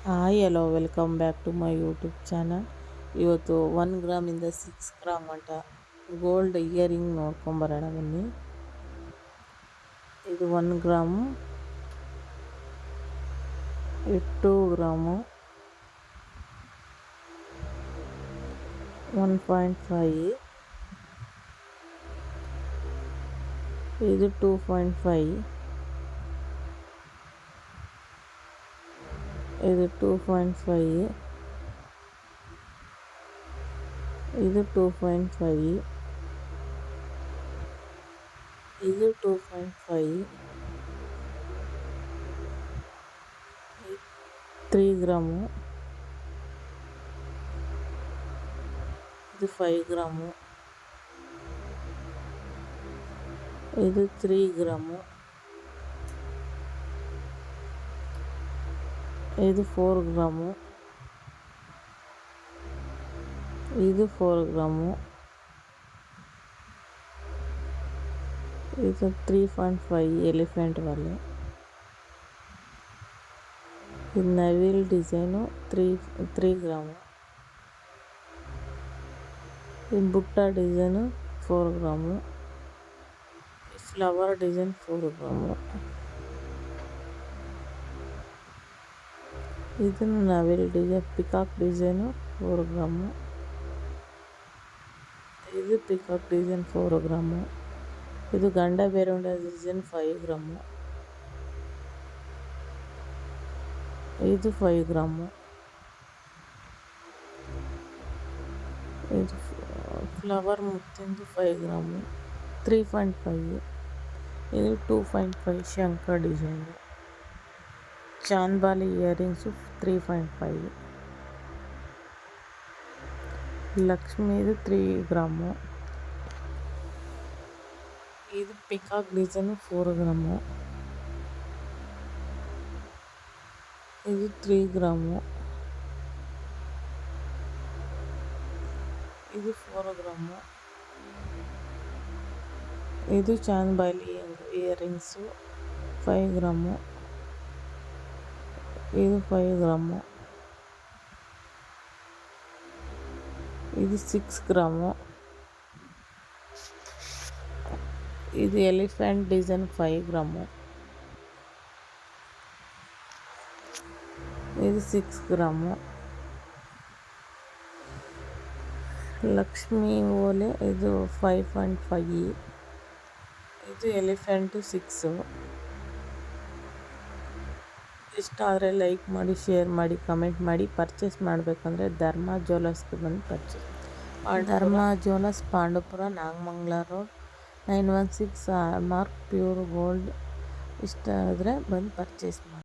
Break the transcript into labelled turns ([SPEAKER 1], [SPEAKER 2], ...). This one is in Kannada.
[SPEAKER 1] Hi hello welcome back to my YouTube channel. ಇವತ್ತು 1 ಗ್ರಾಮಿಂದ 6 ಗ್ರಾಮ್ ಮಟ್ಟ ಗೋಲ್ಡ್ ಇಯರಿಂಗ್ ನೋಡ್ಕೊಂಬರೋಣ ಬನ್ನಿ. ಇದು 1 ಗ್ರಾಮು, 2 ಗ್ರಾಮು, 1.5, ಇದು 2.5, ಇದು 2.5, ಇದು 2.5, ಇದು 2.5, 3 ಗ್ರಾಮು, ಇದು 5 ಗ್ರಾಮು, ಇದು 3 ಗ್ರಾಮು, ಇದು 4 ಗ್ರಾಮು, ಇದು 4 ಗ್ರಾಮು, ಇದು 3.5 ಎಲಿಫೆಂಟ್ ವಾಲೆ, ಇದು ನವಿಲ್ ಡಿಸೈನು 3 ಗ್ರಾಮು, ಇದು ಬುಟ್ಟ design 4 gram, flower design 4 gram, ಇದು ನವಿಲ್ ಡಿಸೈನ್ ಪಿಕಾಕ್ ಡಿಸೈನು 4 ಗ್ರಾಮು, ಇದು ಪಿಕಾಕ್ ಡಿಸೈನ್ 4 ಗ್ರಾಮು, ಇದು ಗಂಡ ಬೇರುಂಡ ಡಿಸೈನ್ 5 ಗ್ರಾಮು, ಇದು 5 ಗ್ರಾಮು, ಇದು ಫ್ಲವರ್ ಮುತ್ತಿಂದು 5 ಗ್ರಾಮು, 3.5, ಇದು 2.5 Shankar design, chandbali earrings 3.5, ಲಕ್ಷ್ಮೀದು 3 gram, ಇದು ಪಿಕಾಕ್ ಡಿಸೈನು 4 ಗ್ರಾಮು, ಇದು 3 ಗ್ರಾಮು, ಇದು 4 ಗ್ರಾಮು, ಇದು ಚಾಂದ್ಬಾಲಿ ಇಯರಿಂಗ್ಸು 5 ಗ್ರಾಮು, ಇದು 5 ಗ್ರಾಮು, ಇದು 6 ಗ್ರಾಮು, ಇದು ಎಲಿಫೆಂಟ್ ಡಿಸೈನ್ 5 ಗ್ರಾಮು, ಇದು 6 ಗ್ರಾಮು, ಲಕ್ಷ್ಮೀ ಓಲೆ ಇದು 5.5, ಇದು ಎಲಿಫೆಂಟು 6. ಇಷ್ಟ ಆದರೆ ಲೈಕ್ ಮಾಡಿ, ಶೇರ್ ಮಾಡಿ, ಕಮೆಂಟ್ ಮಾಡಿ. ಪರ್ಚೇಸ್ ಮಾಡಬೇಕಂದ್ರೆ ಧರ್ಮ ಜ್ಯುವೆಲ್ಲರ್ಸ್ಗೆ ಬಂದು ಪರ್ಚೇಸ್. ಧರ್ಮ jewellers, Pandavapura, Nagamangala road, 916 mark pure gold. ಇಷ್ಟ ಆದರೆ ಬಂದು ಪರ್ಚೇಸ್ ಮಾಡಿ.